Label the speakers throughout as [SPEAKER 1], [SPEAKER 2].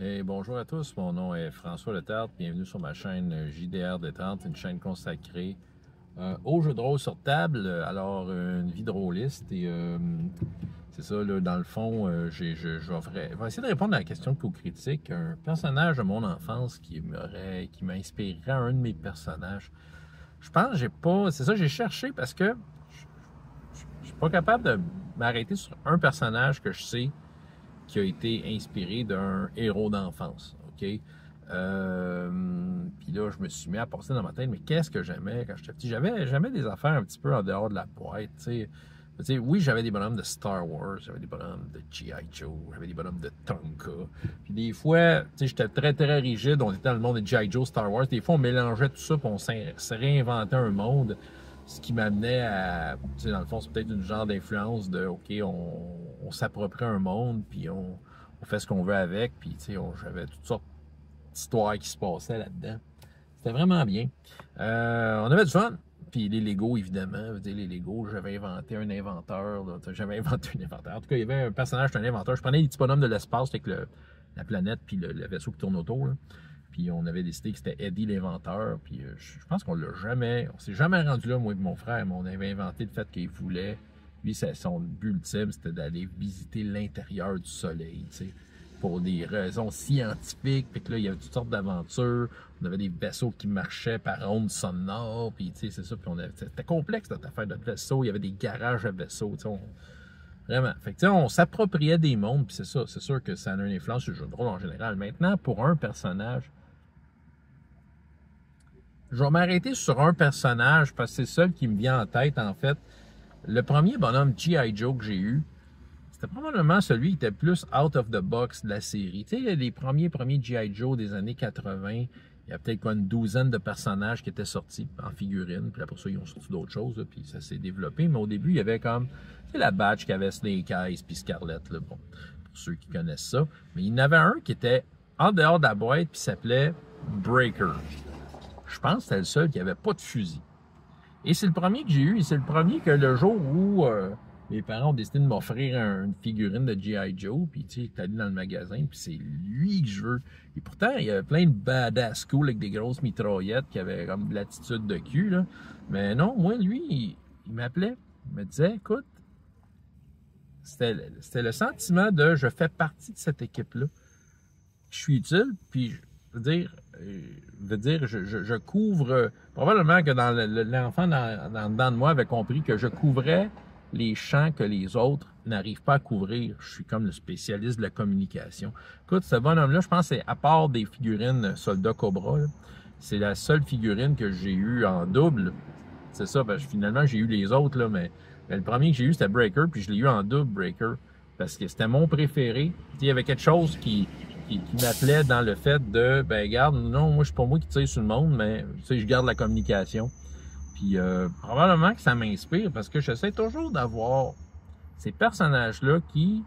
[SPEAKER 1] Et bonjour à tous, mon nom est François Letarte, bienvenue sur ma chaîne JDR Détente, une chaîne consacrée aux jeux de rôle sur table, alors une vie de rôliste et c'est ça, là, dans le fond, je vais essayer de répondre à la question co-critique, un personnage de mon enfance qui m'inspirerait un de mes personnages. Je pense que j'ai cherché parce que je suis pas capable de m'arrêter sur un personnage que je sais qui a été inspiré d'un héros d'enfance, OK? Puis là, je me suis mis à penser dans ma tête, mais qu'est-ce que j'aimais quand j'étais petit? J'aimais des affaires un petit peu en dehors de la boîte, tu sais. Oui, j'avais des bonhommes de Star Wars, j'avais des bonhommes de G.I. Joe, j'avais des bonhommes de Tonka. Puis des fois, tu sais, j'étais très, très rigide, on était dans le monde de G.I. Joe, Star Wars. Des fois, on mélangeait tout ça, puis on se réinventait un monde. Ce qui m'amenait à, tu sais, dans le fond, c'est peut-être une genre d'influence de, OK, on s'approprie un monde, puis on fait ce qu'on veut avec, puis, tu sais, j'avais toutes sortes d'histoires qui se passaient là-dedans. C'était vraiment bien. On avait du fun. Puis les Legos, évidemment. Je veux dire, les Legos, j'avais inventé un inventeur. J'avais inventé un inventeur. En tout cas, il y avait un personnage, un inventeur. Je prenais les petits bonhommes de l'espace avec la planète, puis le vaisseau qui tourne autour, là. Puis on avait décidé que c'était Eddie l'inventeur. Puis je pense qu'on s'est jamais rendu là, moi et mon frère, mais on avait inventé le fait qu'il voulait. Lui, son but ultime, c'était d'aller visiter l'intérieur du soleil, tu sais, pour des raisons scientifiques. Puis que là, il y avait toutes sortes d'aventures. On avait des vaisseaux qui marchaient par ondes sonores. Puis tu sais, c'est ça. Puis c'était complexe notre affaire de vaisseau. Il y avait des garages à vaisseaux, tu sais. Vraiment. Fait que, tu sais, on s'appropriait des mondes, puis c'est ça. C'est sûr que ça a une influence sur le jeu de rôle en général. Maintenant, pour un personnage, je vais m'arrêter sur un personnage parce que c'est le seul qui me vient en tête, en fait. Le premier bonhomme G.I. Joe que j'ai eu, c'était probablement celui qui était plus out of the box de la série. Tu sais, les premiers G.I. Joe des années 80, il y a peut-être quoi, une douzaine de personnages qui étaient sortis en figurine. Puis après ça, ils ont sorti d'autres choses, là, puis ça s'est développé. Mais au début, il y avait comme, tu sais, la batch qui avait Snake Eyes puis Scarlett, là, bon, pour ceux qui connaissent ça. Mais il y en avait un qui était en dehors de la boîte, puis s'appelait Breaker. Je pense que c'était le seul qui n'avait pas de fusil. Et c'est le premier que j'ai eu, et c'est le premier que le jour où mes parents ont décidé de m'offrir une figurine de G.I. Joe, puis tu sais, j'étais allé dans le magasin, puis c'est lui que je veux. Et pourtant, il y avait plein de badass cool avec des grosses mitraillettes qui avaient comme de l'attitude de cul, là. Mais non, moi, lui, il m'appelait, il me disait, écoute, c'était le sentiment de je fais partie de cette équipe-là. Je suis utile, puis je couvre, probablement que l'enfant dans de moi avait compris que je couvrais les champs que les autres n'arrivent pas à couvrir. Je suis comme le spécialiste de la communication. Écoute, ce bonhomme-là, je pense que c'est à part des figurines Soldat Cobra, c'est la seule figurine que j'ai eue en double. C'est ça, parce que finalement, j'ai eu les autres, là, mais le premier que j'ai eu, c'était Breaker, puis je l'ai eu en double Breaker, parce que c'était mon préféré. Il y avait quelque chose qui m'appelait dans le fait de, ben regarde, non, moi, je suis pas moi qui tire sur le monde, mais tu sais, je garde la communication. Puis probablement que ça m'inspire, parce que j'essaie toujours d'avoir ces personnages-là qui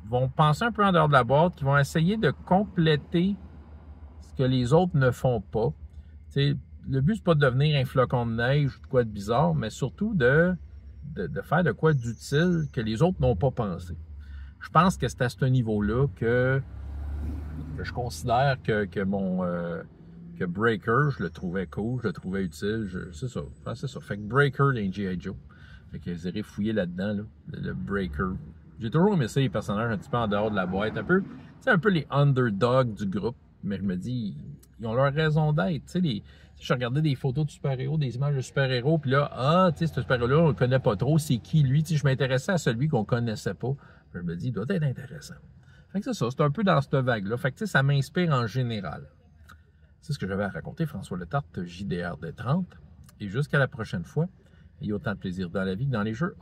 [SPEAKER 1] vont penser un peu en dehors de la boîte, qui vont essayer de compléter ce que les autres ne font pas. Tu sais, le but, c'est pas de devenir un flocon de neige ou de quoi de bizarre, mais surtout de faire de quoi d'utile que les autres n'ont pas pensé. Je pense que c'est à ce niveau-là que je considère que Breaker, je le trouvais cool, je le trouvais utile. C'est ça. C'est ça. Fait que Breaker dans G.I. Joe. Fait que vous irez fouiller là-dedans, là, le Breaker. J'ai toujours aimé ça, les personnages un petit peu en dehors de la boîte. Un peu les underdogs du groupe. Mais je me dis, ils ont leur raison d'être. Tu sais, je regardais des photos de super-héros, des images de super-héros, puis là, tu sais, ce super-héros-là, on le connaît pas trop, c'est qui lui? Tu sais, je m'intéressais à celui qu'on connaissait pas. Je me dis, il doit être intéressant. Fait que c'est ça, c'est un peu dans cette vague-là. Fait que tu sais, ça m'inspire en général. C'est ce que j'avais à raconter, François Letarte, JDR des 30. Et jusqu'à la prochaine fois, ayez autant de plaisir dans la vie que dans les jeux.